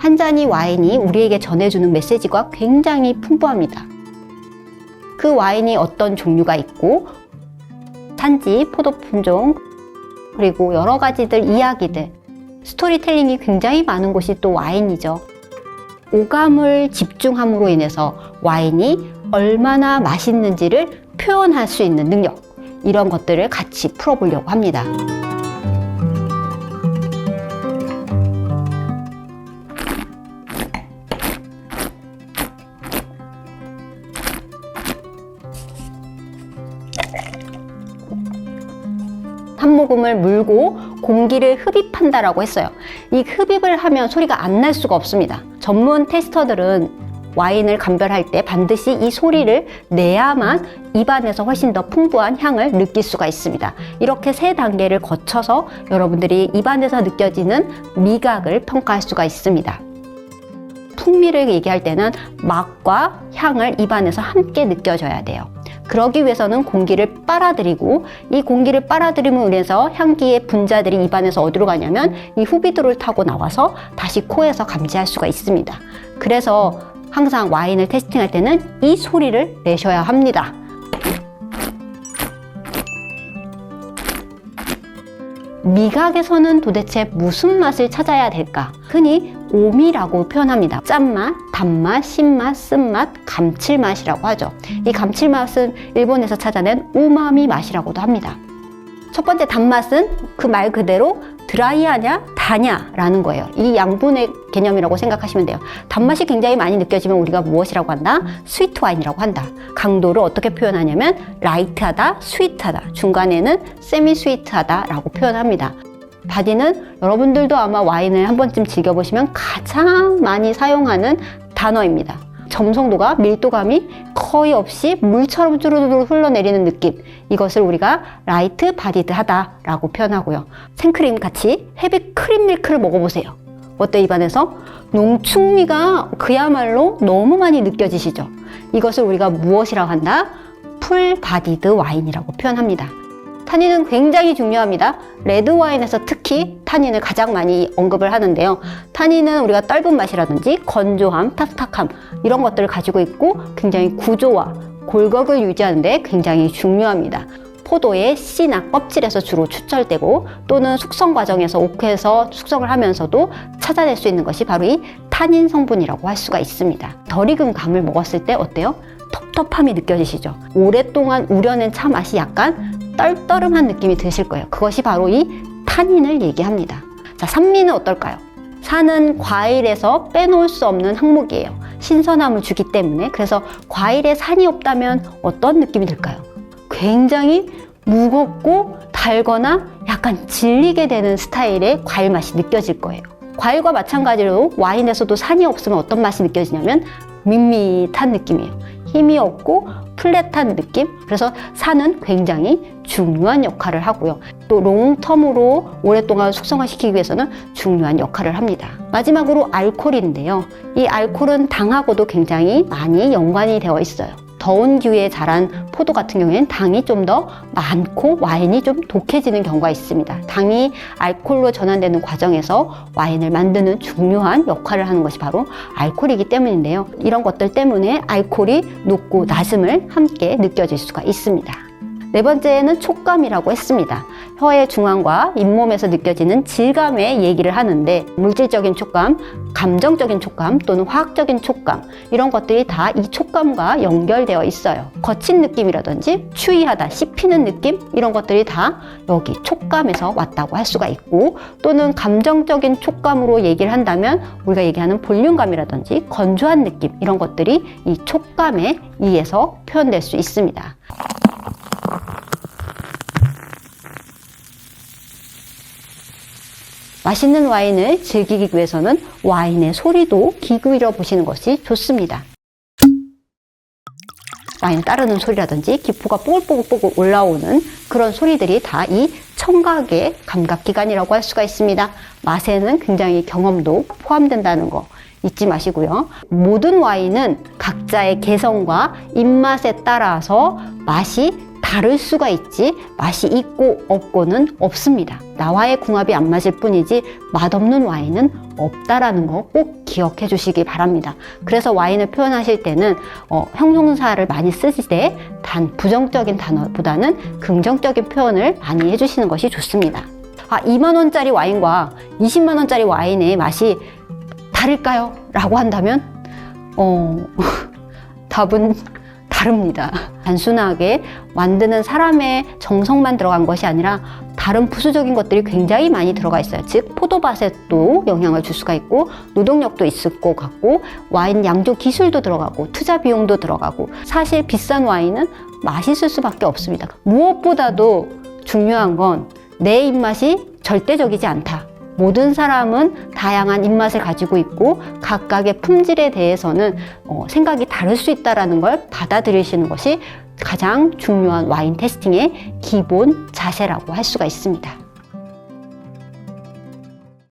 한 잔의 와인이 우리에게 전해주는 메시지가 굉장히 풍부합니다. 그 와인이 어떤 종류가 있고 산지, 포도 품종, 그리고 여러 가지들 이야기들, 스토리텔링이 굉장히 많은 곳이 또 와인이죠. 오감을 집중함으로 인해서 와인이 얼마나 맛있는지를 표현할 수 있는 능력, 이런 것들을 같이 풀어보려고 합니다. 한 모금을 물고 공기를 흡입한다라고 했어요. 이 흡입을 하면 소리가 안 날 수가 없습니다. 전문 테스터들은 와인을 감별할 때 반드시 이 소리를 내야만 입안에서 훨씬 더 풍부한 향을 느낄 수가 있습니다. 이렇게 3단계를 거쳐서 여러분들이 입안에서 느껴지는 미각을 평가할 수가 있습니다. 풍미를 얘기할 때는 맛과 향을 입안에서 함께 느껴져야 돼요. 그러기 위해서는 공기를 빨아들이고, 이 공기를 빨아들임으로 인해서 향기의 분자들이 입안에서 어디로 가냐면 이 후비두를 타고 나와서 다시 코에서 감지할 수가 있습니다. 그래서 항상 와인을 테스팅할 때는 이 소리를 내셔야 합니다. 미각에서는 도대체 무슨 맛을 찾아야 될까? 흔히 오미라고 표현합니다. 짠맛, 단맛, 신맛, 쓴맛, 감칠맛이라고 하죠. 이 감칠맛은 일본에서 찾아낸 우마미 맛이라고도 합니다. 첫 번째 단맛은 그 말 그대로 드라이하냐 다냐라는 거예요. 이 양분의 개념이라고 생각하시면 돼요. 단맛이 굉장히 많이 느껴지면 우리가 무엇이라고 한다? 스위트 와인이라고 한다. 강도를 어떻게 표현하냐면 라이트하다, 스위트하다, 중간에는 세미 스위트하다 라고 표현합니다. 바디는 여러분들도 아마 와인을 한 번쯤 즐겨보시면 가장 많이 사용하는 단어입니다. 점성도가, 밀도감이 거의 없이 물처럼 쭈루쭈루 흘러내리는 느낌, 이것을 우리가 라이트 바디드하다 라고 표현하고요. 생크림 같이 헤비 크림 밀크를 먹어보세요. 어때? 입안에서 농축미가 그야말로 너무 많이 느껴지시죠? 이것을 우리가 무엇이라고 한다? 풀 바디드 와인이라고 표현합니다. 타닌은 굉장히 중요합니다. 레드 와인에서 특히 타닌을 가장 많이 언급을 하는데요. 타닌은 우리가 떫은 맛이라든지 건조함, 타스탁함, 이런 것들을 가지고 있고 굉장히 구조와 골격을 유지하는 데 굉장히 중요합니다. 포도의 씨나 껍질에서 주로 추출되고, 또는 숙성 과정에서 오크에서 숙성을 하면서도 찾아낼 수 있는 것이 바로 이 타닌 성분이라고 할 수가 있습니다. 덜 익은 감을 먹었을 때 어때요? 텁텁함이 느껴지시죠? 오랫동안 우려낸 차 맛이 약간 떨떠름한 느낌이 드실 거예요. 그것이 바로 이 타닌을 얘기합니다. 자, 산미는 어떨까요? 산은 과일에서 빼놓을 수 없는 항목이에요. 신선함을 주기 때문에. 그래서 과일에 산이 없다면 어떤 느낌이 들까요? 굉장히 무겁고 달거나 약간 질리게 되는 스타일의 과일 맛이 느껴질 거예요. 과일과 마찬가지로 와인에서도 산이 없으면 어떤 맛이 느껴지냐면 밋밋한 느낌이에요. 힘이 없고 플랫한 느낌? 그래서 산은 굉장히 중요한 역할을 하고요. 또 롱텀으로 오랫동안 숙성을 시키기 위해서는 중요한 역할을 합니다. 마지막으로 알코올인데요. 이 알코올은 당하고도 굉장히 많이 연관이 되어 있어요. 더운 기후에 자란 포도 같은 경우에는 당이 좀 더 많고 와인이 좀 독해지는 경우가 있습니다. 당이 알코올로 전환되는 과정에서 와인을 만드는 중요한 역할을 하는 것이 바로 알코올이기 때문인데요. 이런 것들 때문에 알코올이 높고 낮음을 함께 느껴질 수가 있습니다. 네 번째는 촉감이라고 했습니다. 혀의 중앙과 잇몸에서 느껴지는 질감의 얘기를 하는데, 물질적인 촉감, 감정적인 촉감 또는 화학적인 촉감, 이런 것들이 다 이 촉감과 연결되어 있어요. 거친 느낌이라든지 추위하다, 씹히는 느낌, 이런 것들이 다 여기 촉감에서 왔다고 할 수가 있고, 또는 감정적인 촉감으로 얘기를 한다면 우리가 얘기하는 볼륨감이라든지 건조한 느낌, 이런 것들이 이 촉감에 의해서 표현될 수 있습니다. 맛있는 와인을 즐기기 위해서는 와인의 소리도 귀 기울여 보시는 것이 좋습니다. 와인 따르는 소리라든지 기포가 뽀글뽀글 올라오는 그런 소리들이 다 이 청각의 감각기관이라고 할 수가 있습니다. 맛에는 굉장히 경험도 포함된다는 거 잊지 마시고요. 모든 와인은 각자의 개성과 입맛에 따라서 맛이 다를 수가 있지 맛이 있고 없고는 없습니다. 나와의 궁합이 안 맞을 뿐이지 맛없는 와인은 없다라는 거 꼭 기억해 주시기 바랍니다. 그래서 와인을 표현하실 때는 형용사를 많이 쓰실 때 단 부정적인 단어보다는 긍정적인 표현을 많이 해주시는 것이 좋습니다. 2만 원짜리 와인과 20만 원짜리 와인의 맛이 다를까요? 라고 한다면 답은 다릅니다. 단순하게 만드는 사람의 정성만 들어간 것이 아니라 다른 부수적인 것들이 굉장히 많이 들어가 있어요. 즉 포도밭에도 영향을 줄 수가 있고 노동력도 있을 것 같고 와인 양조 기술도 들어가고 투자 비용도 들어가고 사실 비싼 와인은 맛있을 수밖에 없습니다. 무엇보다도 중요한 건 내 입맛이 절대적이지 않다. 모든 사람은 다양한 입맛을 가지고 있고 각각의 품질에 대해서는 생각이 다를 수 있다는 걸 받아들이시는 것이 가장 중요한 와인 테스팅의 기본 자세라고 할 수가 있습니다.